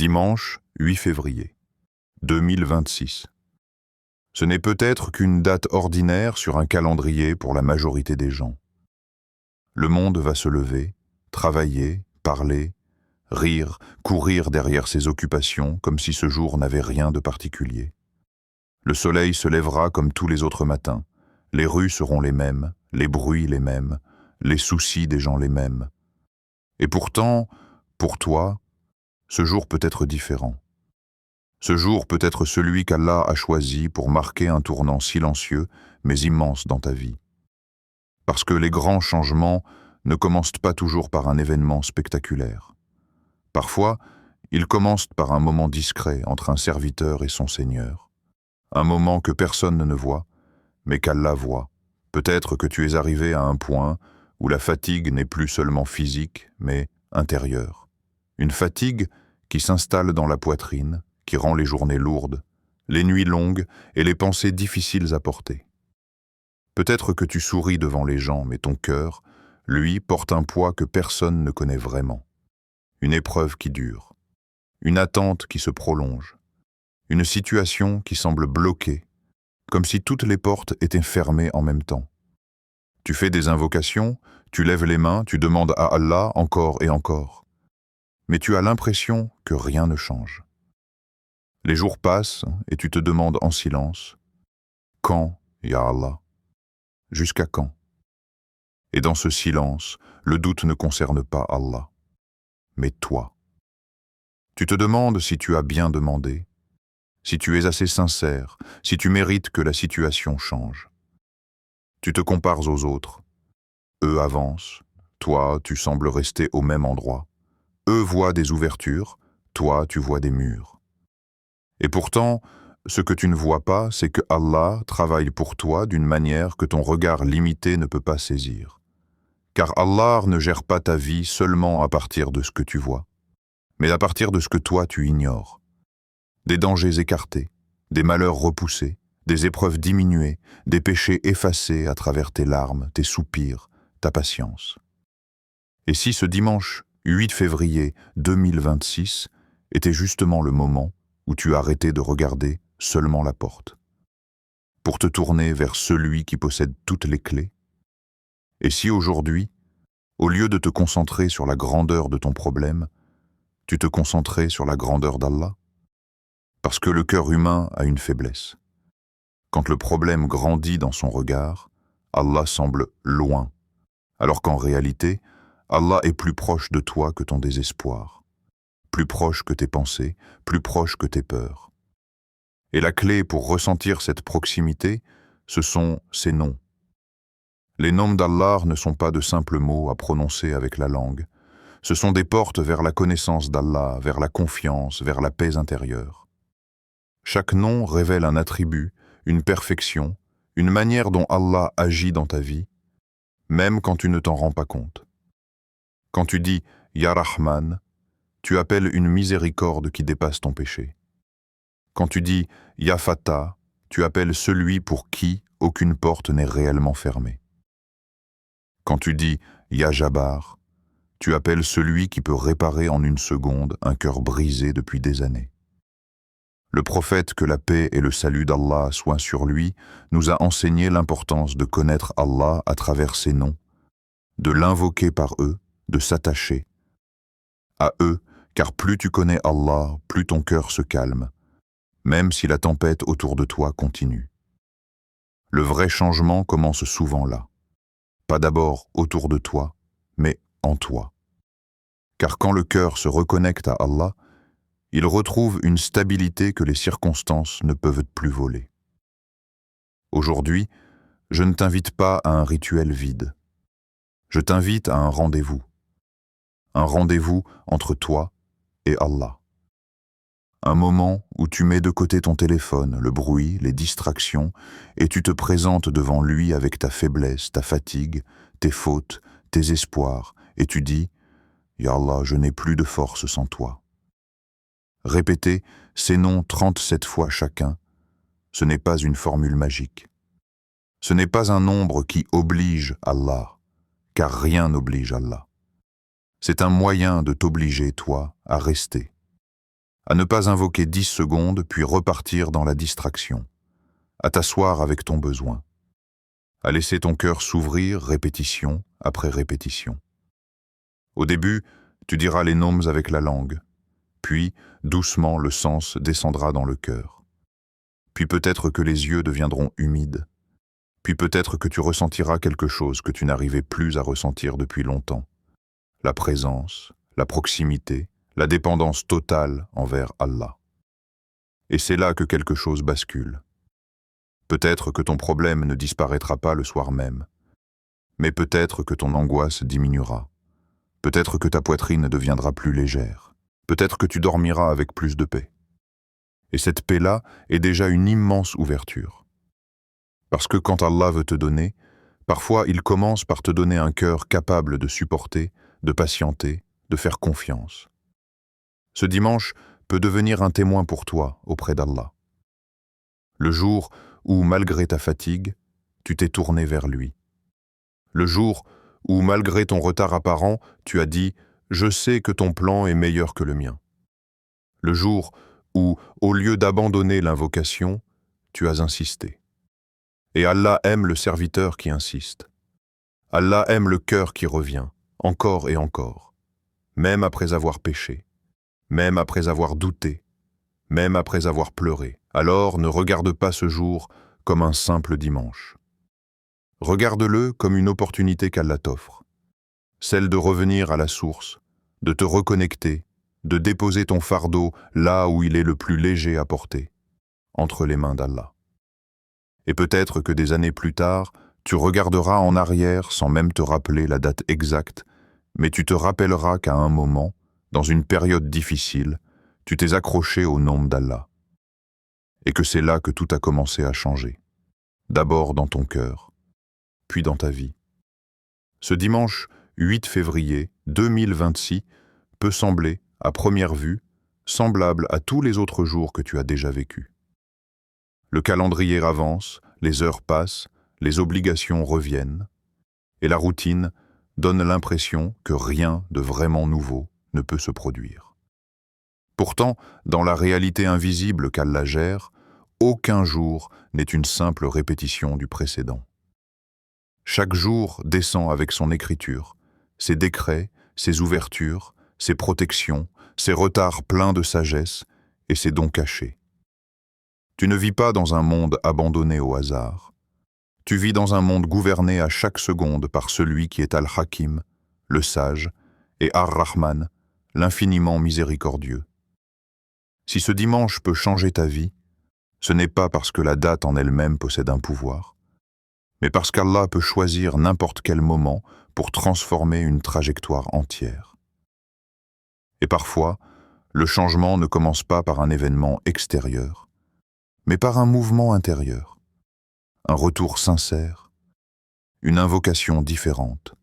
Dimanche 8 février 2026. Ce n'est peut-être qu'une date ordinaire sur un calendrier pour la majorité des gens. Le monde va se lever, travailler, parler, rire, courir derrière ses occupations comme si ce jour n'avait rien de particulier. Le soleil se lèvera comme tous les autres matins. Les rues seront les mêmes, les bruits les mêmes, les soucis des gens les mêmes. Et pourtant, pour toi, ce jour peut être différent. Ce jour peut être celui qu'Allah a choisi pour marquer un tournant silencieux mais immense dans ta vie. Parce que les grands changements ne commencent pas toujours par un événement spectaculaire. Parfois, ils commencent par un moment discret entre un serviteur et son Seigneur. Un moment que personne ne voit, mais qu'Allah voit. Peut-être que tu es arrivé à un point où la fatigue n'est plus seulement physique, mais intérieure. Une fatigue qui s'installe dans la poitrine, qui rend les journées lourdes, les nuits longues et les pensées difficiles à porter. Peut-être que tu souris devant les gens, mais ton cœur, lui, porte un poids que personne ne connaît vraiment. Une épreuve qui dure, une attente qui se prolonge, une situation qui semble bloquée, comme si toutes les portes étaient fermées en même temps. Tu fais des invocations, tu lèves les mains, tu demandes à Allah encore et encore. Mais tu as l'impression que rien ne change. Les jours passent et tu te demandes en silence « Quand, Ya Allah ? Jusqu'à quand ?» Et dans ce silence, le doute ne concerne pas Allah, mais toi. Tu te demandes si tu as bien demandé, si tu es assez sincère, si tu mérites que la situation change. Tu te compares aux autres. Eux avancent, toi, tu sembles rester au même endroit. Eux voient des ouvertures, toi, tu vois des murs. Et pourtant, ce que tu ne vois pas, c'est que Allah travaille pour toi d'une manière que ton regard limité ne peut pas saisir. Car Allah ne gère pas ta vie seulement à partir de ce que tu vois, mais à partir de ce que toi tu ignores. Des dangers écartés, des malheurs repoussés, des épreuves diminuées, des péchés effacés à travers tes larmes, tes soupirs, ta patience. Et si ce dimanche 8 février 2026 était justement le moment où tu arrêtais de regarder seulement la porte, pour te tourner vers celui qui possède toutes les clés? Et si aujourd'hui, au lieu de te concentrer sur la grandeur de ton problème, tu te concentrais sur la grandeur d'Allah? Parce que le cœur humain a une faiblesse. Quand le problème grandit dans son regard, Allah semble loin, alors qu'en réalité, Allah est plus proche de toi que ton désespoir, plus proche que tes pensées, plus proche que tes peurs. Et la clé pour ressentir cette proximité, ce sont ces noms. Les noms d'Allah ne sont pas de simples mots à prononcer avec la langue. Ce sont des portes vers la connaissance d'Allah, vers la confiance, vers la paix intérieure. Chaque nom révèle un attribut, une perfection, une manière dont Allah agit dans ta vie, même quand tu ne t'en rends pas compte. Quand tu dis « Ya Rahman », tu appelles une miséricorde qui dépasse ton péché. Quand tu dis « Ya Fatah », tu appelles celui pour qui aucune porte n'est réellement fermée. Quand tu dis « Ya Jabbar », tu appelles celui qui peut réparer en une seconde un cœur brisé depuis des années. Le prophète, que la paix et le salut d'Allah soient sur lui, nous a enseigné l'importance de connaître Allah à travers ses noms, de l'invoquer par eux, de s'attacher à eux, car plus tu connais Allah, plus ton cœur se calme, même si la tempête autour de toi continue. Le vrai changement commence souvent là, pas d'abord autour de toi, mais en toi. Car quand le cœur se reconnecte à Allah, il retrouve une stabilité que les circonstances ne peuvent plus voler. Aujourd'hui, je ne t'invite pas à un rituel vide. Je t'invite à un rendez-vous entre toi et Allah. Un moment où tu mets de côté ton téléphone, le bruit, les distractions, et tu te présentes devant lui avec ta faiblesse, ta fatigue, tes fautes, tes espoirs, et tu dis « Ya Allah, je n'ai plus de force sans toi ». Répéter ces noms 37 fois chacun, ce n'est pas une formule magique. Ce n'est pas un nombre qui oblige Allah, car rien n'oblige Allah. C'est un moyen de t'obliger, toi, à rester. à ne pas invoquer 10 secondes puis repartir dans la distraction, à t'asseoir avec ton besoin, à laisser ton cœur s'ouvrir répétition après répétition. Au début, tu diras les noms avec la langue, puis doucement le sens descendra dans le cœur. Puis peut-être que les yeux deviendront humides, puis peut-être que tu ressentiras quelque chose que tu n'arrivais plus à ressentir depuis longtemps. La présence, la proximité, la dépendance totale envers Allah. Et c'est là que quelque chose bascule. Peut-être que ton problème ne disparaîtra pas le soir même, mais peut-être que ton angoisse diminuera. Peut-être que ta poitrine deviendra plus légère. Peut-être que tu dormiras avec plus de paix. Et cette paix-là est déjà une immense ouverture. Parce que quand Allah veut te donner, parfois il commence par te donner un cœur capable de supporter, de patienter, de faire confiance. Ce dimanche peut devenir un témoin pour toi auprès d'Allah. Le jour où, malgré ta fatigue, tu t'es tourné vers lui. Le jour où, malgré ton retard apparent, tu as dit « Je sais que ton plan est meilleur que le mien ». Le jour où, au lieu d'abandonner l'invocation, tu as insisté. Et Allah aime le serviteur qui insiste. Allah aime le cœur qui revient, encore et encore, même après avoir péché, même après avoir douté, même après avoir pleuré. Alors ne regarde pas ce jour comme un simple dimanche. Regarde-le comme une opportunité qu'Allah t'offre, celle de revenir à la source, de te reconnecter, de déposer ton fardeau là où il est le plus léger à porter, entre les mains d'Allah. Et peut-être que des années plus tard, tu regarderas en arrière sans même te rappeler la date exacte, mais tu te rappelleras qu'à un moment, dans une période difficile, tu t'es accroché au nom d'Allah. Et que c'est là que tout a commencé à changer. D'abord dans ton cœur, puis dans ta vie. Ce dimanche 8 février 2026 peut sembler, à première vue, semblable à tous les autres jours que tu as déjà vécus. Le calendrier avance, les heures passent, les obligations reviennent, et la routine donne l'impression que rien de vraiment nouveau ne peut se produire. Pourtant, dans la réalité invisible qu'Allah gère, aucun jour n'est une simple répétition du précédent. Chaque jour descend avec son écriture, ses décrets, ses ouvertures, ses protections, ses retards pleins de sagesse et ses dons cachés. Tu ne vis pas dans un monde abandonné au hasard. Tu vis dans un monde gouverné à chaque seconde par celui qui est Al-Hakim, le sage, et Ar-Rahman, l'infiniment miséricordieux. Si ce dimanche peut changer ta vie, ce n'est pas parce que la date en elle-même possède un pouvoir, mais parce qu'Allah peut choisir n'importe quel moment pour transformer une trajectoire entière. Et parfois, le changement ne commence pas par un événement extérieur, mais par un mouvement intérieur, un retour sincère, une invocation différente,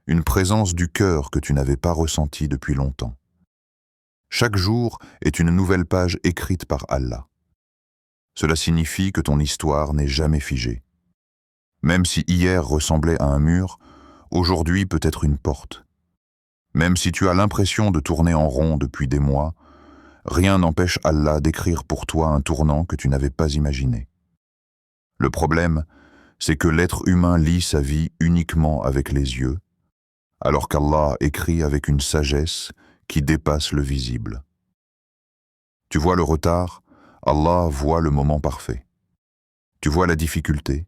une présence du cœur que tu n'avais pas ressentie depuis longtemps. Chaque jour est une nouvelle page écrite par Allah. Cela signifie que ton histoire n'est jamais figée. Même si hier ressemblait à un mur, aujourd'hui peut être une porte. Même si tu as l'impression de tourner en rond depuis des mois, rien n'empêche Allah d'écrire pour toi un tournant que tu n'avais pas imaginé. Le problème, c'est que l'être humain lit sa vie uniquement avec les yeux, alors qu'Allah écrit avec une sagesse qui dépasse le visible. Tu vois le retard, Allah voit le moment parfait. Tu vois la difficulté,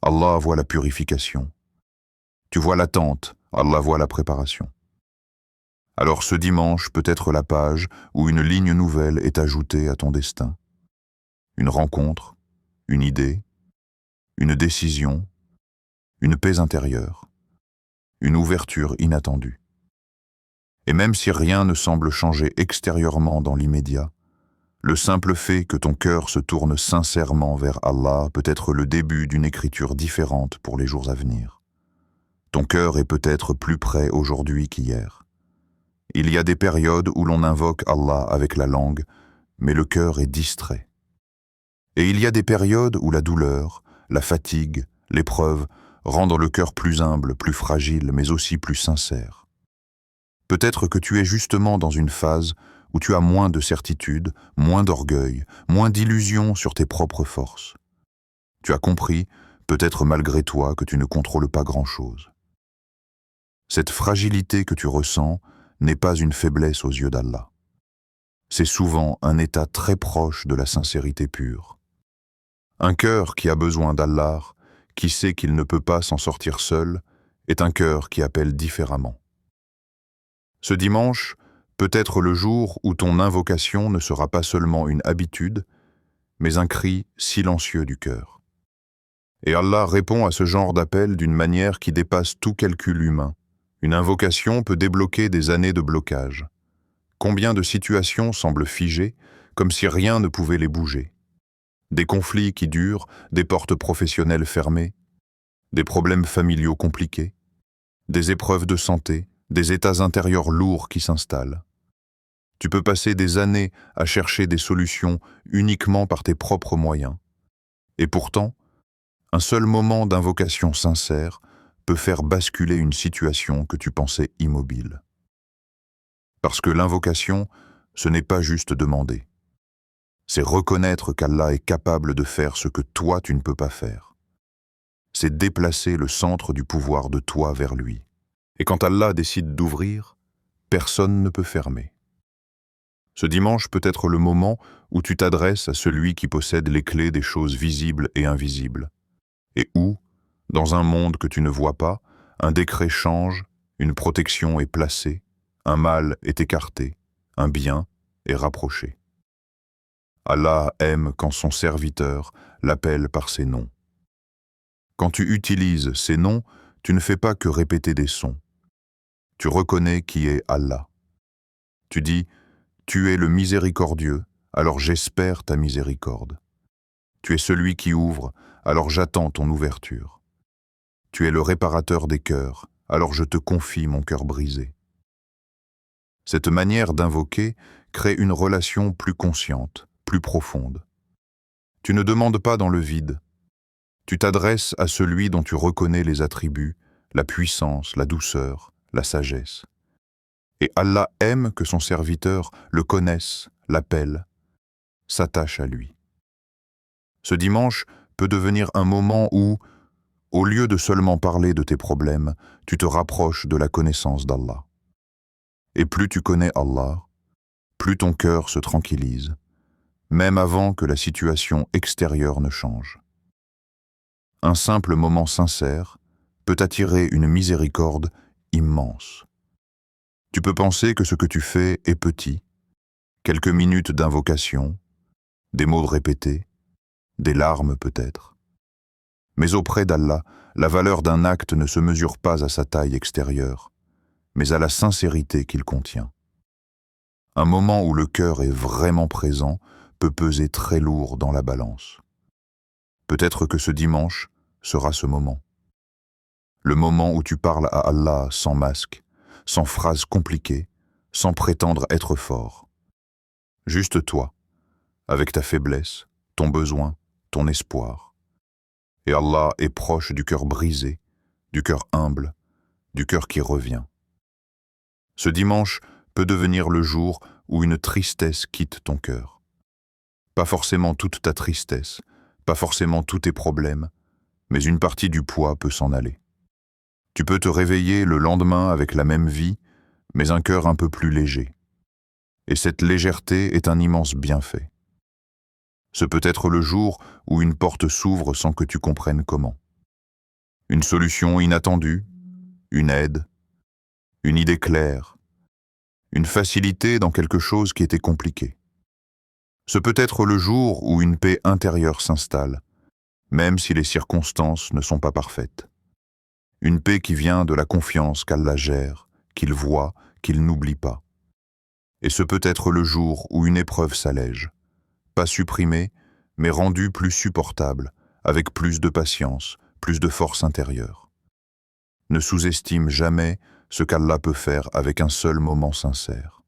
Allah voit la purification. Tu vois l'attente, Allah voit la préparation. Alors ce dimanche peut être la page où une ligne nouvelle est ajoutée à ton destin. Une rencontre, une idée, une décision, une paix intérieure, une ouverture inattendue. Et même si rien ne semble changer extérieurement dans l'immédiat, le simple fait que ton cœur se tourne sincèrement vers Allah peut être le début d'une écriture différente pour les jours à venir. Ton cœur est peut-être plus près aujourd'hui qu'hier. Il y a des périodes où l'on invoque Allah avec la langue, mais le cœur est distrait. Et il y a des périodes où la douleur, la fatigue, l'épreuve rendent le cœur plus humble, plus fragile, mais aussi plus sincère. Peut-être que tu es justement dans une phase où tu as moins de certitude, moins d'orgueil, moins d'illusions sur tes propres forces. Tu as compris, peut-être malgré toi, que tu ne contrôles pas grand-chose. Cette fragilité que tu ressens n'est pas une faiblesse aux yeux d'Allah. C'est souvent un état très proche de la sincérité pure. Un cœur qui a besoin d'Allah, qui sait qu'il ne peut pas s'en sortir seul, est un cœur qui appelle différemment. Ce dimanche peut être le jour où ton invocation ne sera pas seulement une habitude, mais un cri silencieux du cœur. Et Allah répond à ce genre d'appel d'une manière qui dépasse tout calcul humain. Une invocation peut débloquer des années de blocage. Combien de situations semblent figées, comme si rien ne pouvait les bouger? Des conflits qui durent, des portes professionnelles fermées, des problèmes familiaux compliqués, des épreuves de santé, des états intérieurs lourds qui s'installent. Tu peux passer des années à chercher des solutions uniquement par tes propres moyens. Et pourtant, un seul moment d'invocation sincère peut faire basculer une situation que tu pensais immobile. Parce que l'invocation, ce n'est pas juste demander. C'est reconnaître qu'Allah est capable de faire ce que toi tu ne peux pas faire. C'est déplacer le centre du pouvoir de toi vers lui. Et quand Allah décide d'ouvrir, personne ne peut fermer. Ce dimanche peut être le moment où tu t'adresses à celui qui possède les clés des choses visibles et invisibles, et où, dans un monde que tu ne vois pas, un décret change, une protection est placée, un mal est écarté, un bien est rapproché. Allah aime quand son serviteur l'appelle par ses noms. Quand tu utilises ces noms, tu ne fais pas que répéter des sons. Tu reconnais qui est Allah. Tu dis « Tu es le miséricordieux, alors j'espère ta miséricorde. Tu es celui qui ouvre, alors j'attends ton ouverture. Tu es le réparateur des cœurs, alors je te confie mon cœur brisé. » Cette manière d'invoquer crée une relation plus consciente, plus profonde. Tu ne demandes pas dans le vide. Tu t'adresses à celui dont tu reconnais les attributs, la puissance, la douceur, la sagesse. Et Allah aime que son serviteur le connaisse, l'appelle, s'attache à lui. Ce dimanche peut devenir un moment où, au lieu de seulement parler de tes problèmes, tu te rapproches de la connaissance d'Allah. Et plus tu connais Allah, plus ton cœur se tranquillise, même avant que la situation extérieure ne change. Un simple moment sincère peut attirer une miséricorde immense. Tu peux penser que ce que tu fais est petit, quelques minutes d'invocation, des mots répétés, des larmes peut-être. Mais auprès d'Allah, la valeur d'un acte ne se mesure pas à sa taille extérieure, mais à la sincérité qu'il contient. Un moment où le cœur est vraiment présent peut peser très lourd dans la balance. Peut-être que ce dimanche sera ce moment. Le moment où tu parles à Allah sans masque, sans phrases compliquées, sans prétendre être fort. Juste toi, avec ta faiblesse, ton besoin, ton espoir. Et Allah est proche du cœur brisé, du cœur humble, du cœur qui revient. Ce dimanche peut devenir le jour où une tristesse quitte ton cœur. Pas forcément toute ta tristesse, pas forcément tous tes problèmes, mais une partie du poids peut s'en aller. Tu peux te réveiller le lendemain avec la même vie, mais un cœur un peu plus léger. Et cette légèreté est un immense bienfait. Ce peut être le jour où une porte s'ouvre sans que tu comprennes comment. Une solution inattendue, une aide, une idée claire, une facilité dans quelque chose qui était compliqué. Ce peut être le jour où une paix intérieure s'installe, même si les circonstances ne sont pas parfaites. Une paix qui vient de la confiance qu'Allah gère, qu'il voit, qu'il n'oublie pas. Et ce peut être le jour où une épreuve s'allège, pas supprimée, mais rendue plus supportable, avec plus de patience, plus de force intérieure. Ne sous-estime jamais ce qu'Allah peut faire avec un seul moment sincère.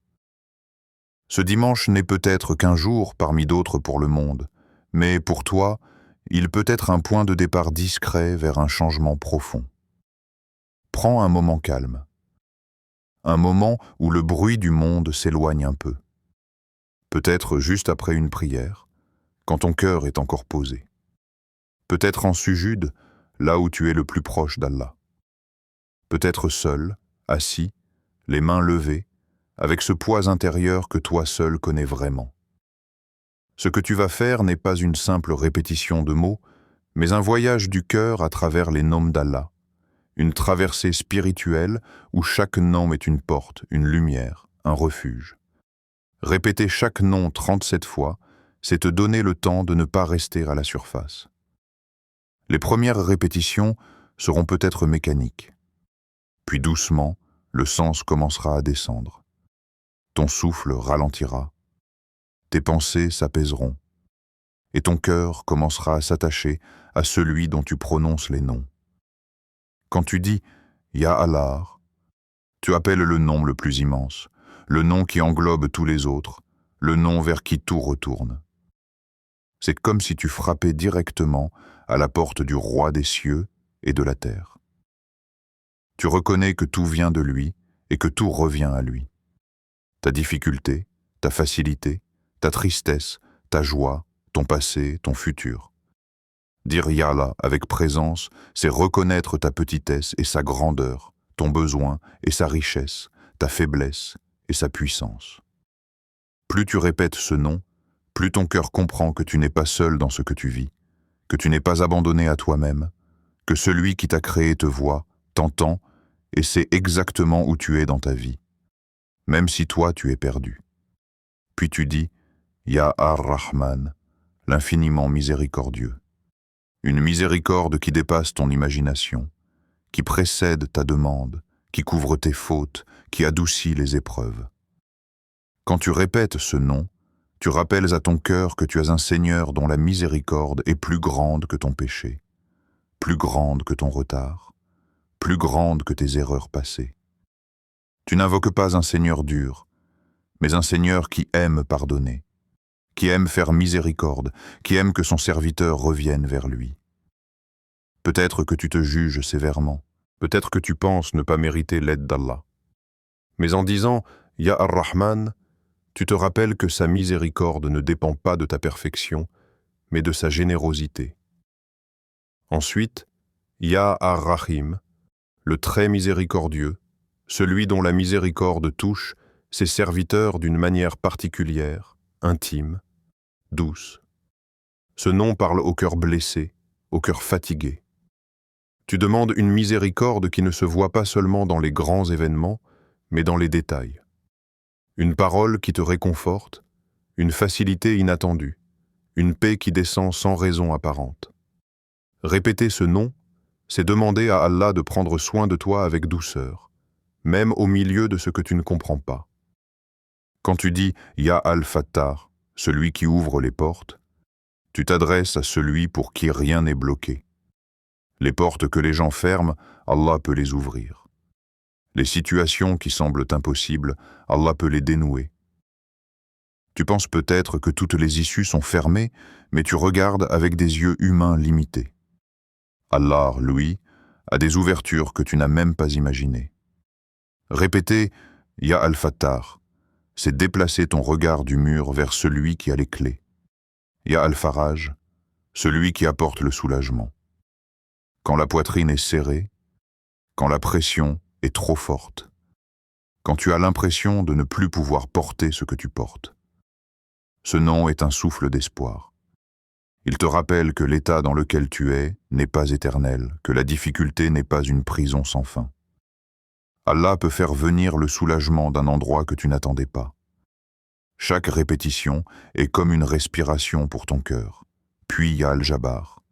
Ce dimanche n'est peut-être qu'un jour parmi d'autres pour le monde, mais pour toi, il peut être un point de départ discret vers un changement profond. Prends un moment calme. Un moment où le bruit du monde s'éloigne un peu. peut-être juste après une prière, quand ton cœur est encore posé. Peut-être en sujude, là où tu es le plus proche d'Allah. Peut-être seul, assis, les mains levées, avec ce poids intérieur que toi seul connais vraiment. Ce que tu vas faire n'est pas une simple répétition de mots, mais un voyage du cœur à travers les noms d'Allah, une traversée spirituelle où chaque nom est une porte, une lumière, un refuge. Répéter chaque nom 37 fois, c'est te donner le temps de ne pas rester à la surface. Les premières répétitions seront peut-être mécaniques. Puis doucement, le sens commencera à descendre. Ton souffle ralentira. Tes pensées s'apaiseront. Et ton cœur commencera à s'attacher à celui dont tu prononces les noms. Quand tu dis « Ya Allah », tu appelles le nom le plus immense, le nom qui englobe tous les autres, le nom vers qui tout retourne. C'est comme si tu frappais directement à la porte du roi des cieux et de la terre. Tu reconnais que tout vient de lui et que tout revient à lui. Ta difficulté, ta facilité, ta tristesse, ta joie, ton passé, ton futur. Dire Ya Allah avec présence, c'est reconnaître ta petitesse et sa grandeur, ton besoin et sa richesse, ta faiblesse et sa puissance. Plus tu répètes ce nom, plus ton cœur comprend que tu n'es pas seul dans ce que tu vis, que tu n'es pas abandonné à toi-même, que celui qui t'a créé te voit, t'entend et sait exactement où tu es dans ta vie, même si toi tu es perdu. Puis tu dis « Ya Ar-Rahman », l'infiniment miséricordieux. Une miséricorde qui dépasse ton imagination, qui précède ta demande, qui couvre tes fautes, qui adoucit les épreuves. Quand tu répètes ce nom, tu rappelles à ton cœur que tu as un Seigneur dont la miséricorde est plus grande que ton péché, plus grande que ton retard, plus grande que tes erreurs passées. Tu n'invoques pas un Seigneur dur, mais un Seigneur qui aime pardonner, qui aime faire miséricorde, qui aime que son serviteur revienne vers lui. Peut-être que tu te juges sévèrement, peut-être que tu penses ne pas mériter l'aide d'Allah. Mais en disant « Ya Ar-Rahman », tu te rappelles que sa miséricorde ne dépend pas de ta perfection, mais de sa générosité. Ensuite, Ya Ar-Rahim, le très miséricordieux, celui dont la miséricorde touche ses serviteurs d'une manière particulière, intime, douce. Ce nom parle au cœur blessé, au cœur fatigué. Tu demandes une miséricorde qui ne se voit pas seulement dans les grands événements, mais dans les détails. Une parole qui te réconforte, une facilité inattendue, une paix qui descend sans raison apparente. Répéter ce nom, c'est demander à Allah de prendre soin de toi avec douceur, même au milieu de ce que tu ne comprends pas. Quand tu dis « Ya Al-Fattar », celui qui ouvre les portes, tu t'adresses à celui pour qui rien n'est bloqué. Les portes que les gens ferment, Allah peut les ouvrir. Les situations qui semblent impossibles, Allah peut les dénouer. Tu penses peut-être que toutes les issues sont fermées, mais tu regardes avec des yeux humains limités. Allah, lui, a des ouvertures que tu n'as même pas imaginées. Répéter « Ya Al-Fattar », c'est déplacer ton regard du mur vers celui qui a les clés. Ya Al-Faraj, celui qui apporte le soulagement. Quand la poitrine est serrée, quand la pression est trop forte, quand tu as l'impression de ne plus pouvoir porter ce que tu portes. Ce nom est un souffle d'espoir. Il te rappelle que l'état dans lequel tu es n'est pas éternel, que la difficulté n'est pas une prison sans fin. Allah peut faire venir le soulagement d'un endroit que tu n'attendais pas. Chaque répétition est comme une respiration pour ton cœur. Puis il y a Al-Jabbar,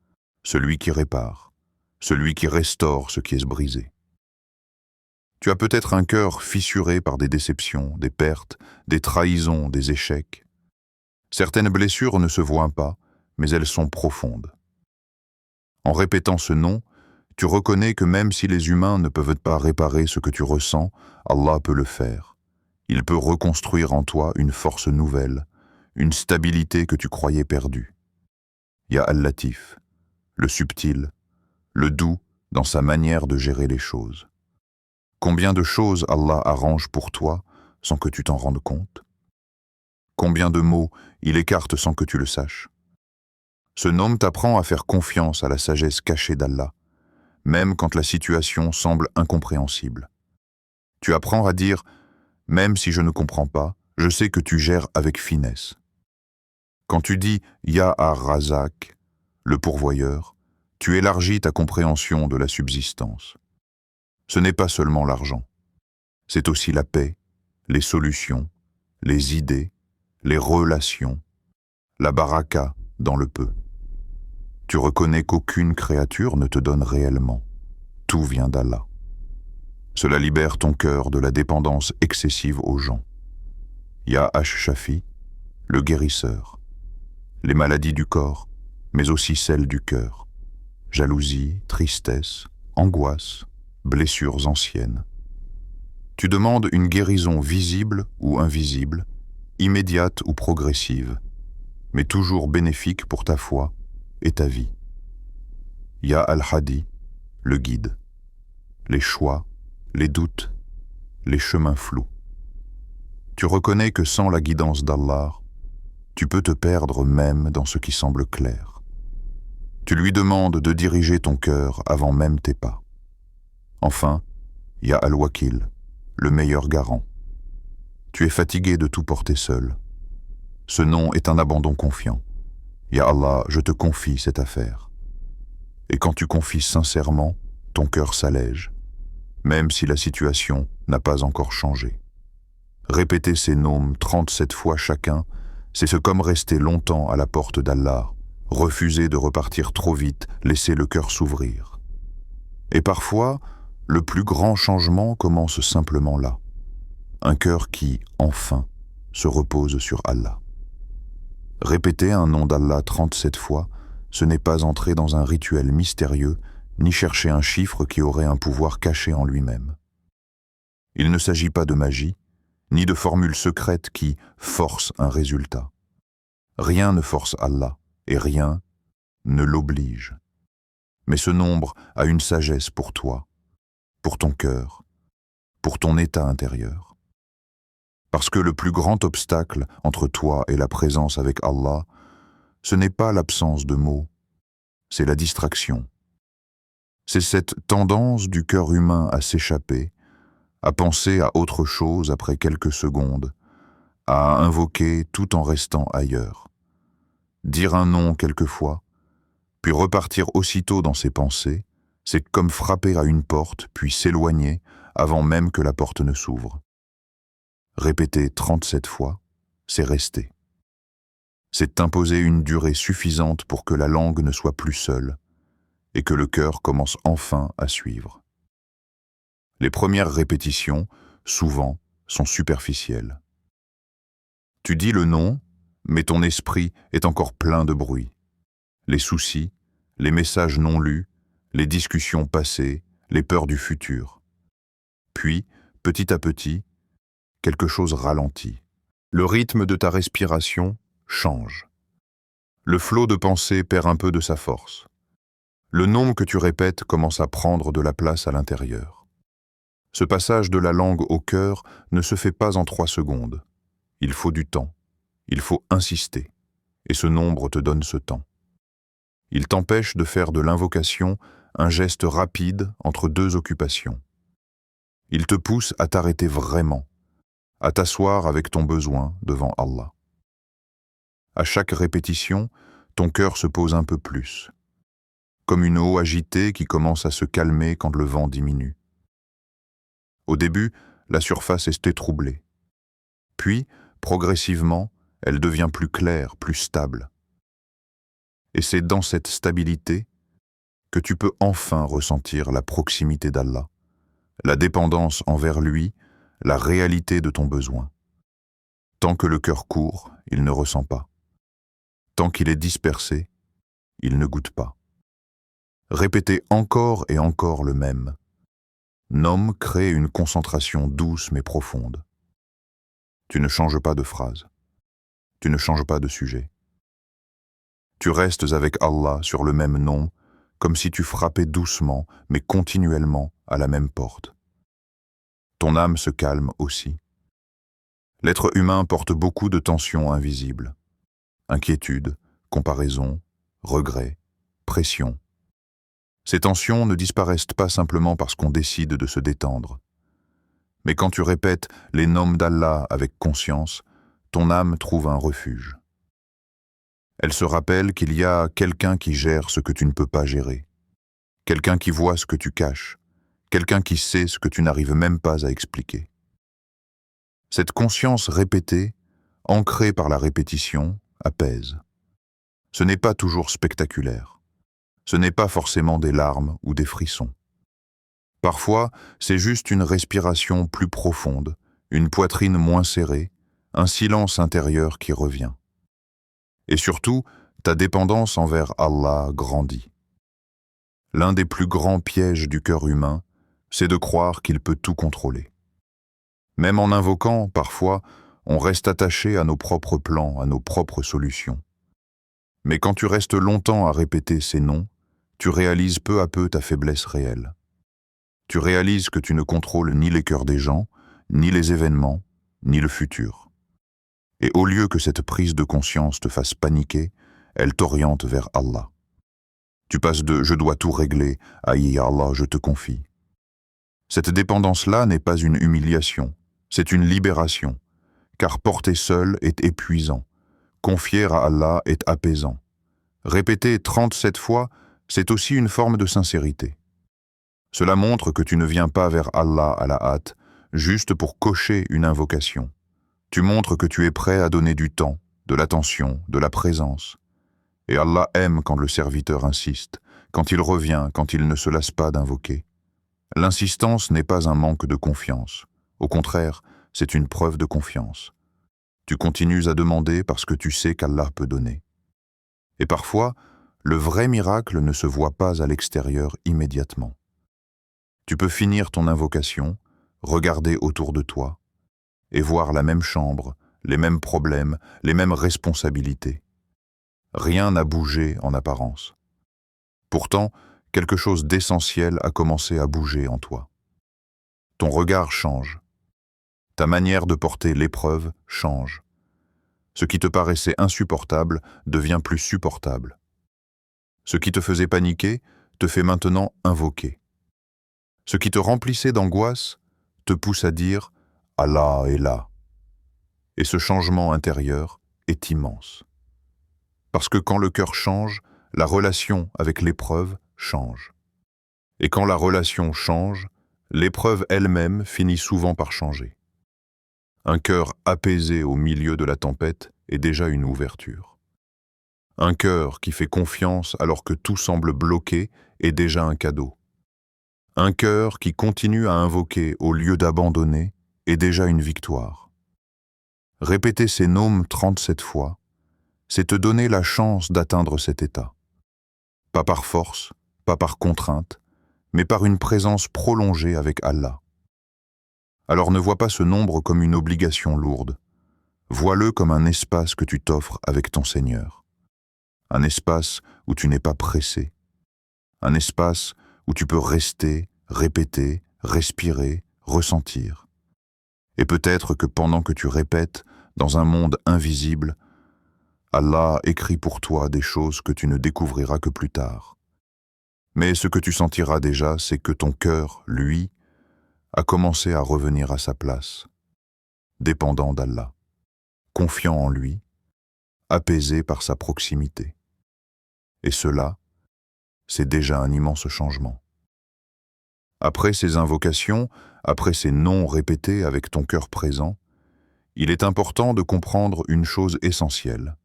celui qui répare, celui qui restaure ce qui est brisé. Tu as peut-être un cœur fissuré par des déceptions, des pertes, des trahisons, des échecs. Certaines blessures ne se voient pas, mais elles sont profondes. En répétant ce nom, tu reconnais que même si les humains ne peuvent pas réparer ce que tu ressens, Allah peut le faire. Il peut reconstruire en toi une force nouvelle, une stabilité que tu croyais perdue. Ya Al-Latif, le subtil, le doux dans sa manière de gérer les choses. Combien de choses Allah arrange pour toi sans que tu t'en rendes compte? Combien de mots il écarte sans que tu le saches. Ce nom t'apprend à faire confiance à la sagesse cachée d'Allah, même quand la situation semble incompréhensible. Tu apprends à dire « Même si je ne comprends pas, je sais que tu gères avec finesse ». Quand tu dis « Ya ar-Razak », le pourvoyeur, tu élargis ta compréhension de la subsistance. Ce n'est pas seulement l'argent, c'est aussi la paix, les solutions, les idées, les relations, la baraka dans le peu. Tu reconnais qu'aucune créature ne te donne réellement. Tout vient d'Allah. Cela libère ton cœur de la dépendance excessive aux gens. Ya Ash-Shafi, le guérisseur. Les maladies du corps, mais aussi celles du cœur. Jalousie, tristesse, angoisse, blessures anciennes. Tu demandes une guérison visible ou invisible, immédiate ou progressive, mais toujours bénéfique pour ta foi et ta vie. Ya Al-Hadi, le guide. Les choix, les doutes, les chemins flous. Tu reconnais que sans la guidance d'Allah, tu peux te perdre même dans ce qui semble clair. Tu lui demandes de diriger ton cœur avant même tes pas. Enfin, Ya Al-Wakil, le meilleur garant. Tu es fatigué de tout porter seul. Ce nom est un abandon confiant. Ya Allah, je te confie cette affaire. Et quand tu confies sincèrement, ton cœur s'allège, même si la situation n'a pas encore changé. Répéter ces noms 37 fois chacun, c'est comme rester longtemps à la porte d'Allah, refuser de repartir trop vite, laisser le cœur s'ouvrir. Et parfois, le plus grand changement commence simplement là. Un cœur qui, enfin, se repose sur Allah. Répéter un nom d'Allah 37 fois, ce n'est pas entrer dans un rituel mystérieux, ni chercher un chiffre qui aurait un pouvoir caché en lui-même. Il ne s'agit pas de magie, ni de formule secrète qui force un résultat. Rien ne force Allah, et rien ne l'oblige. Mais ce nombre a une sagesse pour toi, pour ton cœur, pour ton état intérieur. Parce que le plus grand obstacle entre toi et la présence avec Allah, ce n'est pas l'absence de mots, c'est la distraction. C'est cette tendance du cœur humain à s'échapper, à penser à autre chose après quelques secondes, à invoquer tout en restant ailleurs. Dire un nom quelquefois, puis repartir aussitôt dans ses pensées, c'est comme frapper à une porte, puis s'éloigner avant même que la porte ne s'ouvre. Répéter 37 fois, c'est rester. C'est imposer une durée suffisante pour que la langue ne soit plus seule et que le cœur commence enfin à suivre. Les premières répétitions, souvent, sont superficielles. Tu dis le nom, mais ton esprit est encore plein de bruit. Les soucis, les messages non lus, les discussions passées, les peurs du futur. Puis, petit à petit, quelque chose ralentit. Le rythme de ta respiration change. Le flot de pensée perd un peu de sa force. Le nom que tu répètes commence à prendre de la place à l'intérieur. Ce passage de la langue au cœur ne se fait pas en 3 secondes. Il faut du temps, il faut insister, et ce nombre te donne ce temps. Il t'empêche de faire de l'invocation un geste rapide entre 2 occupations. Il te pousse à t'arrêter vraiment, à t'asseoir avec ton besoin devant Allah. À chaque répétition, ton cœur se pose un peu plus, comme une eau agitée qui commence à se calmer quand le vent diminue. Au début, la surface est troublée. Puis, progressivement, elle devient plus claire, plus stable. Et c'est dans cette stabilité que tu peux enfin ressentir la proximité d'Allah, la dépendance envers lui, la réalité de ton besoin. Tant que le cœur court, il ne ressent pas. Tant qu'il est dispersé, il ne goûte pas. Répéter encore et encore le même. Nom crée une concentration douce mais profonde. Tu ne changes pas de phrase. Tu ne changes pas de sujet. Tu restes avec Allah sur le même nom, comme si tu frappais doucement mais continuellement à la même porte. Ton âme se calme aussi. L'être humain porte beaucoup de tensions invisibles. Inquiétude, comparaison, regret, pression. Ces tensions ne disparaissent pas simplement parce qu'on décide de se détendre. Mais quand tu répètes les noms d'Allah avec conscience, ton âme trouve un refuge. Elle se rappelle qu'il y a quelqu'un qui gère ce que tu ne peux pas gérer, quelqu'un qui voit ce que tu caches, quelqu'un qui sait ce que tu n'arrives même pas à expliquer. Cette conscience répétée, ancrée par la répétition, apaise. Ce n'est pas toujours spectaculaire. Ce n'est pas forcément des larmes ou des frissons. Parfois, c'est juste une respiration plus profonde, une poitrine moins serrée, un silence intérieur qui revient. Et surtout, ta dépendance envers Allah grandit. L'un des plus grands pièges du cœur humain, c'est de croire qu'il peut tout contrôler. Même en invoquant, parfois, on reste attaché à nos propres plans, à nos propres solutions. Mais quand tu restes longtemps à répéter ces noms, tu réalises peu à peu ta faiblesse réelle. Tu réalises que tu ne contrôles ni les cœurs des gens, ni les événements, ni le futur. Et au lieu que cette prise de conscience te fasse paniquer, elle t'oriente vers Allah. Tu passes de « je dois tout régler » à « Ya Allah, je te confie ». Cette dépendance-là n'est pas une humiliation, c'est une libération, car porter seul est épuisant, confier à Allah est apaisant. Répéter 37 fois, c'est aussi une forme de sincérité. Cela montre que tu ne viens pas vers Allah à la hâte, juste pour cocher une invocation. Tu montres que tu es prêt à donner du temps, de l'attention, de la présence. Et Allah aime quand le serviteur insiste, quand il revient, quand il ne se lasse pas d'invoquer. L'insistance n'est pas un manque de confiance. Au contraire, c'est une preuve de confiance. Tu continues à demander parce que tu sais qu'Allah peut donner. Et parfois, le vrai miracle ne se voit pas à l'extérieur immédiatement. Tu peux finir ton invocation, regarder autour de toi, et voir la même chambre, les mêmes problèmes, les mêmes responsabilités. Rien n'a bougé en apparence. Pourtant, quelque chose d'essentiel a commencé à bouger en toi. Ton regard change. Ta manière de porter l'épreuve change. Ce qui te paraissait insupportable devient plus supportable. Ce qui te faisait paniquer te fait maintenant invoquer. Ce qui te remplissait d'angoisse te pousse à dire « Allah est là ». Et ce changement intérieur est immense. Parce que quand le cœur change, la relation avec l'épreuve change. Et quand la relation change, l'épreuve elle-même finit souvent par changer. Un cœur apaisé au milieu de la tempête est déjà une ouverture. Un cœur qui fait confiance alors que tout semble bloqué est déjà un cadeau. Un cœur qui continue à invoquer au lieu d'abandonner est déjà une victoire. Répéter ces noms 37 fois, c'est te donner la chance d'atteindre cet état. Pas par force, pas par contrainte, mais par une présence prolongée avec Allah. Alors ne vois pas ce nombre comme une obligation lourde. Vois-le comme un espace que tu t'offres avec ton Seigneur. Un espace où tu n'es pas pressé. Un espace où tu peux rester, répéter, respirer, ressentir. Et peut-être que pendant que tu répètes, dans un monde invisible, Allah écrit pour toi des choses que tu ne découvriras que plus tard. Mais ce que tu sentiras déjà, c'est que ton cœur, lui, a commencé à revenir à sa place, dépendant d'Allah, confiant en lui, apaisé par sa proximité. Et cela, c'est déjà un immense changement. Après ces invocations, après ces noms répétés avec ton cœur présent, il est important de comprendre une chose essentielle.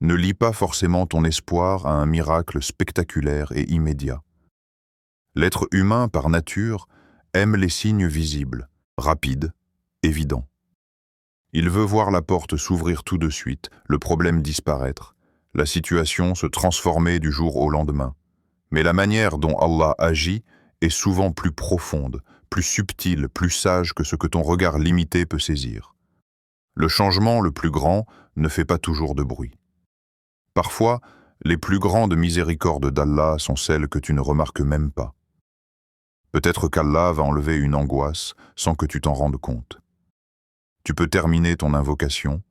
Ne lie pas forcément ton espoir à un miracle spectaculaire et immédiat. L'être humain, par nature, aime les signes visibles, rapides, évidents. Il veut voir la porte s'ouvrir tout de suite, le problème disparaître, la situation se transformer du jour au lendemain. Mais la manière dont Allah agit est souvent plus profonde, plus subtile, plus sage que ce que ton regard limité peut saisir. Le changement le plus grand ne fait pas toujours de bruit. Parfois, les plus grandes miséricordes d'Allah sont celles que tu ne remarques même pas. Peut-être qu'Allah va enlever une angoisse sans que tu t'en rendes compte. Tu peux terminer ton invocation,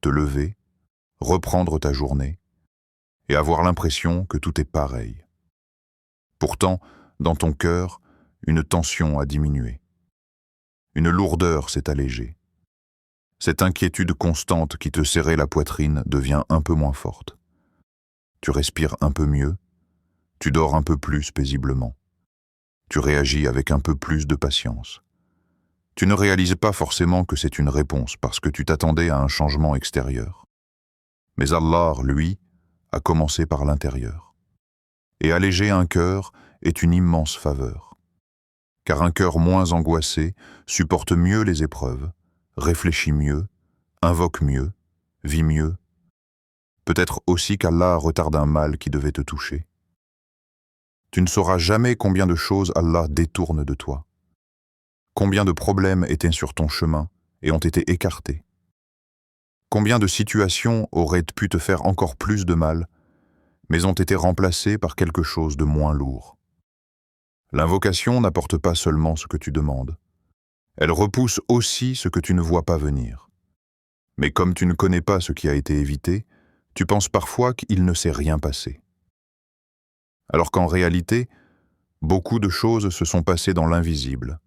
te lever, reprendre ta journée et avoir l'impression que tout est pareil. Pourtant, dans ton cœur, une tension a diminué. Une lourdeur s'est allégée. Cette inquiétude constante qui te serrait la poitrine devient un peu moins forte. Tu respires un peu mieux, tu dors un peu plus paisiblement. Tu réagis avec un peu plus de patience. Tu ne réalises pas forcément que c'est une réponse parce que tu t'attendais à un changement extérieur. Mais Allah, lui, a commencé par l'intérieur. Et alléger un cœur est une immense faveur. Car un cœur moins angoissé supporte mieux les épreuves, réfléchit mieux, invoque mieux, vit mieux. Peut-être aussi qu'Allah retarde un mal qui devait te toucher. Tu ne sauras jamais combien de choses Allah détourne de toi. Combien de problèmes étaient sur ton chemin et ont été écartés. Combien de situations auraient pu te faire encore plus de mal, mais ont été remplacées par quelque chose de moins lourd. L'invocation n'apporte pas seulement ce que tu demandes. Elle repousse aussi ce que tu ne vois pas venir. Mais comme tu ne connais pas ce qui a été évité, tu penses parfois qu'il ne s'est rien passé. Alors qu'en réalité, beaucoup de choses se sont passées dans l'invisible.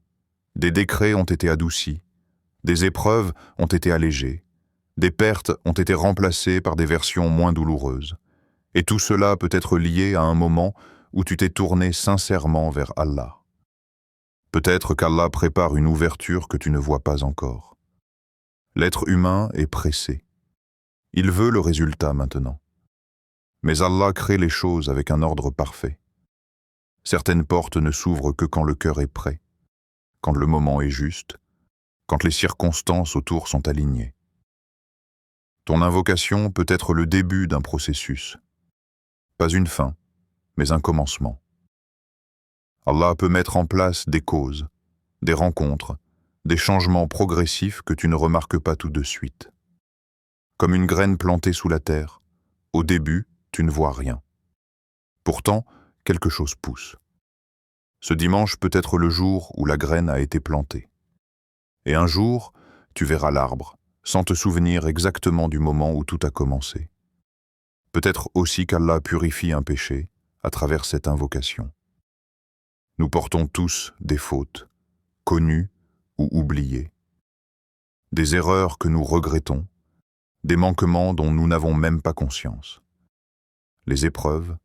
Des décrets ont été adoucis, des épreuves ont été allégées, des pertes ont été remplacées par des versions moins douloureuses. Et tout cela peut être lié à un moment où tu t'es tourné sincèrement vers Allah. Peut-être qu'Allah prépare une ouverture que tu ne vois pas encore. L'être humain est pressé. Il veut le résultat maintenant. Mais Allah crée les choses avec un ordre parfait. Certaines portes ne s'ouvrent que quand le cœur est prêt, quand le moment est juste, quand les circonstances autour sont alignées. Ton invocation peut être le début d'un processus. Pas une fin, mais un commencement. Allah peut mettre en place des causes, des rencontres, des changements progressifs que tu ne remarques pas tout de suite. Comme une graine plantée sous la terre, au début, tu ne vois rien. Pourtant, quelque chose pousse. Ce dimanche peut être le jour où la graine a été plantée. Et un jour, tu verras l'arbre, sans te souvenir exactement du moment où tout a commencé. Peut-être aussi qu'Allah purifie un péché à travers cette invocation. Nous portons tous des fautes, connues ou oubliées. Des erreurs que nous regrettons, des manquements dont nous n'avons même pas conscience. Les épreuves,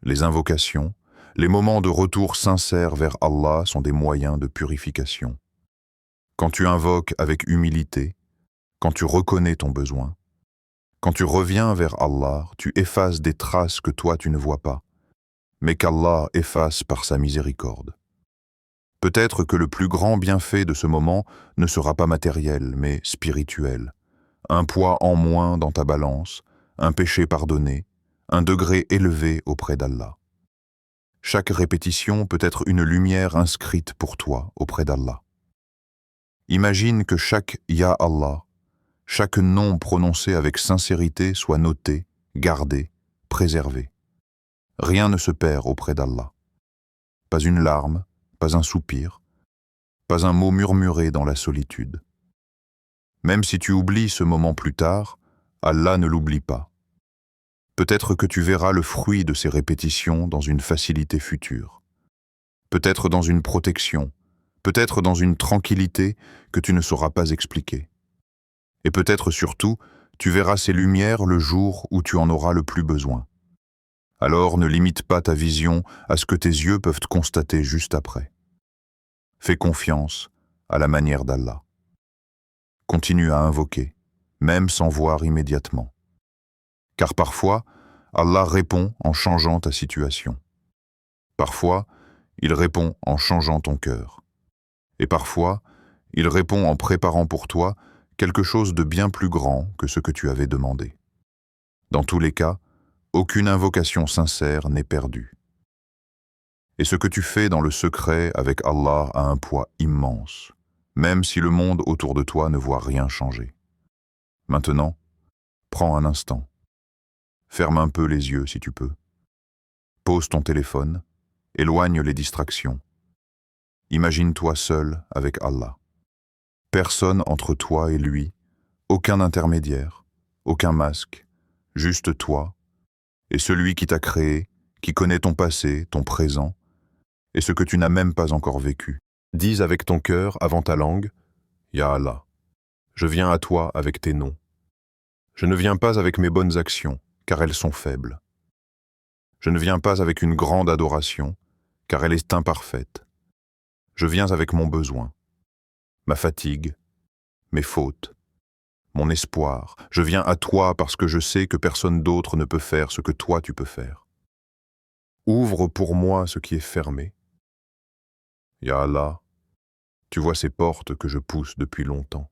les invocations, les moments de retour sincère vers Allah sont des moyens de purification. Quand tu invoques avec humilité, quand tu reconnais ton besoin, quand tu reviens vers Allah, tu effaces des traces que toi tu ne vois pas, mais qu'Allah efface par sa miséricorde. Peut-être que le plus grand bienfait de ce moment ne sera pas matériel, mais spirituel. Un poids en moins dans ta balance, un péché pardonné, un degré élevé auprès d'Allah. Chaque répétition peut être une lumière inscrite pour toi auprès d'Allah. Imagine que chaque Ya Allah, chaque nom prononcé avec sincérité soit noté, gardé, préservé. Rien ne se perd auprès d'Allah. Pas une larme, pas un soupir, pas un mot murmuré dans la solitude. Même si tu oublies ce moment plus tard, Allah ne l'oublie pas. Peut-être que tu verras le fruit de ces répétitions dans une facilité future. Peut-être dans une protection, peut-être dans une tranquillité que tu ne sauras pas expliquer. Et peut-être surtout, tu verras ces lumières le jour où tu en auras le plus besoin. Alors ne limite pas ta vision à ce que tes yeux peuvent constater juste après. Fais confiance à la manière d'Allah. Continue à invoquer, même sans voir immédiatement. Car parfois, Allah répond en changeant ta situation. Parfois, il répond en changeant ton cœur. Et parfois, il répond en préparant pour toi quelque chose de bien plus grand que ce que tu avais demandé. Dans tous les cas, aucune invocation sincère n'est perdue. Et ce que tu fais dans le secret avec Allah a un poids immense, même si le monde autour de toi ne voit rien changer. Maintenant, prends un instant. Ferme un peu les yeux si tu peux. Pose ton téléphone, éloigne les distractions. Imagine-toi seul avec Allah. Personne entre toi et lui, Aucun intermédiaire, aucun masque, juste toi, et celui qui t'a créé, qui connaît ton passé, ton présent, et ce que tu n'as même pas encore vécu. Dis avec ton cœur, avant ta langue, Ya Allah, je viens à toi avec tes noms. Je ne viens pas avec mes bonnes actions, car elles sont faibles. Je ne viens pas avec une grande adoration, car elle est imparfaite. Je viens avec mon besoin, ma fatigue, mes fautes, mon espoir. Je viens à toi parce que je sais que personne d'autre ne peut faire ce que toi tu peux faire. Ouvre pour moi ce qui est fermé. Ya Allah, tu vois ces portes que je pousse depuis longtemps,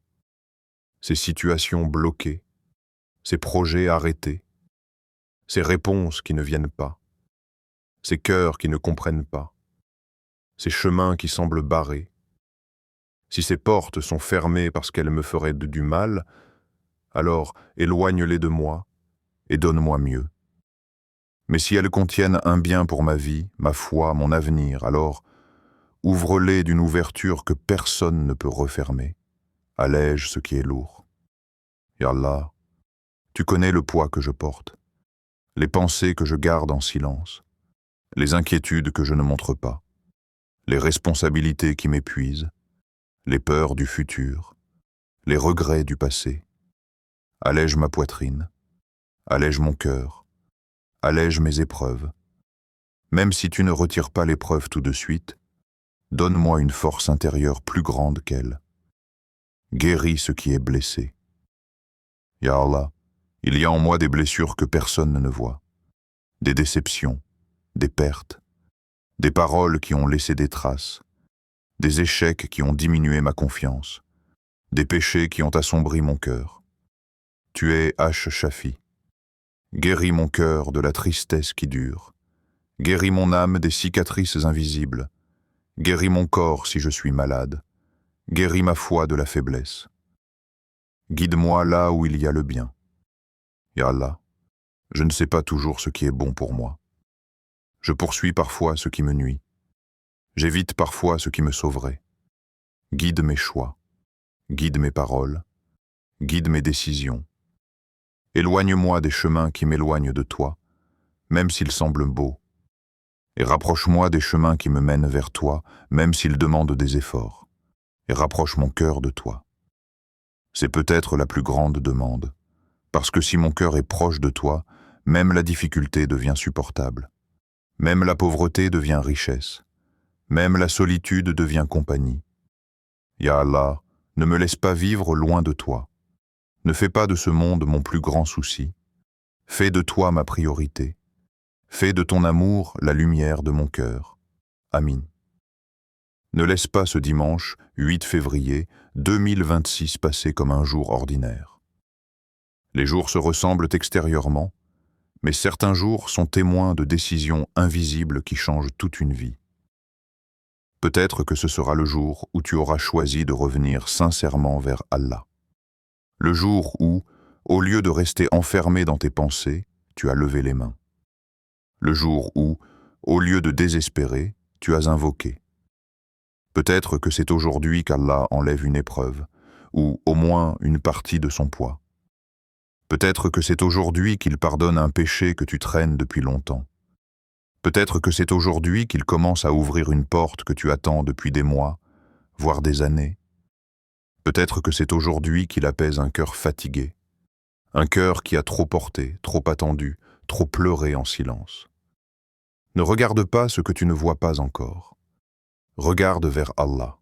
ces situations bloquées, ces projets arrêtés, ces réponses qui ne viennent pas, ces cœurs qui ne comprennent pas, ces chemins qui semblent barrés. Si ces portes sont fermées parce qu'elles me feraient du mal, alors éloigne-les de moi et donne-moi mieux. Mais si elles contiennent un bien pour ma vie, ma foi, mon avenir, alors ouvre-les d'une ouverture que personne ne peut refermer. Allège ce qui est lourd. Ya Allah, tu connais le poids que je porte, les pensées que je garde en silence, les inquiétudes que je ne montre pas, les responsabilités qui m'épuisent, les peurs du futur, les regrets du passé. Allège ma poitrine, allège mon cœur, allège mes épreuves. Même si tu ne retires pas l'épreuve tout de suite, donne-moi une force intérieure plus grande qu'elle. Guéris ce qui est blessé. Ya Allah, il y a en moi des blessures que personne ne voit, des déceptions, des pertes, des paroles qui ont laissé des traces, des échecs qui ont diminué ma confiance, des péchés qui ont assombri mon cœur. Tu es Shafi. Guéris mon cœur de la tristesse qui dure. Guéris mon âme des cicatrices invisibles. Guéris mon corps si je suis malade. Guéris ma foi de la faiblesse. Guide-moi là où il y a le bien. Ya Allah, je ne sais pas toujours ce qui est bon pour moi. Je poursuis parfois ce qui me nuit. J'évite parfois ce qui me sauverait. Guide mes choix. Guide mes paroles. Guide mes décisions. Éloigne-moi des chemins qui m'éloignent de toi, même s'ils semblent beaux. Et rapproche-moi des chemins qui me mènent vers toi, même s'ils demandent des efforts. Et rapproche mon cœur de toi. C'est peut-être la plus grande demande, parce que si mon cœur est proche de toi, même la difficulté devient supportable. Même la pauvreté devient richesse. Même la solitude devient compagnie. Ya Allah, ne me laisse pas vivre loin de toi. Ne fais pas de ce monde mon plus grand souci. Fais de toi ma priorité. Fais de ton amour la lumière de mon cœur. Amin. Ne laisse pas ce dimanche, 8 février 2026 passer comme un jour ordinaire. Les jours se ressemblent extérieurement, mais certains jours sont témoins de décisions invisibles qui changent toute une vie. Peut-être que ce sera le jour où tu auras choisi de revenir sincèrement vers Allah. Le jour où, au lieu de rester enfermé dans tes pensées, tu as levé les mains. Le jour où, au lieu de désespérer, tu as invoqué. Peut-être que c'est aujourd'hui qu'Allah enlève une épreuve, ou au moins une partie de son poids. Peut-être que c'est aujourd'hui qu'il pardonne un péché que tu traînes depuis longtemps. Peut-être que c'est aujourd'hui qu'il commence à ouvrir une porte que tu attends depuis des mois, voire des années. Peut-être que c'est aujourd'hui qu'il apaise un cœur fatigué, un cœur qui a trop porté, trop attendu, trop pleuré en silence. Ne regarde pas ce que tu ne vois pas encore. Regarde vers Allah.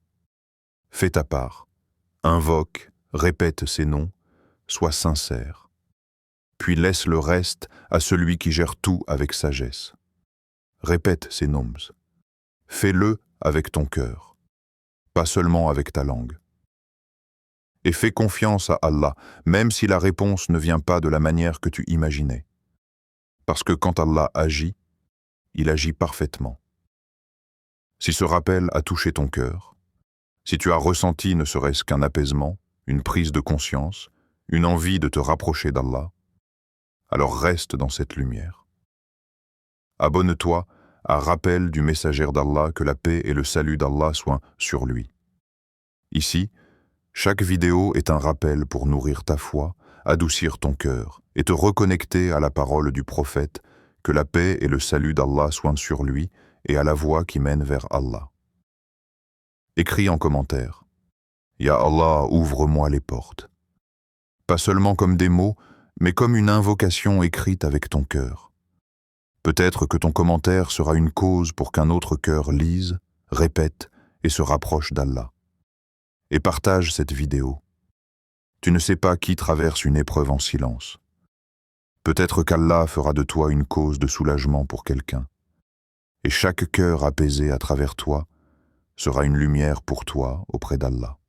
Fais ta part. Invoque, répète ses noms, sois sincère. Puis laisse le reste à celui qui gère tout avec sagesse. Répète ces noms. Fais-le avec ton cœur, pas seulement avec ta langue. Et fais confiance à Allah, même si la réponse ne vient pas de la manière que tu imaginais. Parce que quand Allah agit, il agit parfaitement. Si ce rappel a touché ton cœur, si tu as ressenti ne serait-ce qu'un apaisement, une prise de conscience, une envie de te rapprocher d'Allah, alors reste dans cette lumière. Abonne-toi à Rappel du messager d'Allah, que la paix et le salut d'Allah soient sur lui. Ici, Chaque vidéo est un rappel pour nourrir ta foi, adoucir ton cœur et te reconnecter à la parole du prophète, que la paix et le salut d'Allah soient sur lui, et à la voie qui mène vers Allah. Écris en commentaire: Ya Allah, ouvre-moi les portes. Pas seulement comme des mots, mais comme une invocation écrite avec ton cœur. Peut-être que ton commentaire sera une cause pour qu'un autre cœur lise, répète et se rapproche d'Allah. Et partage cette vidéo. Tu ne sais pas qui traverse une épreuve en silence. Peut-être qu'Allah fera de toi une cause de soulagement pour quelqu'un. Et chaque cœur apaisé à travers toi sera une lumière pour toi auprès d'Allah.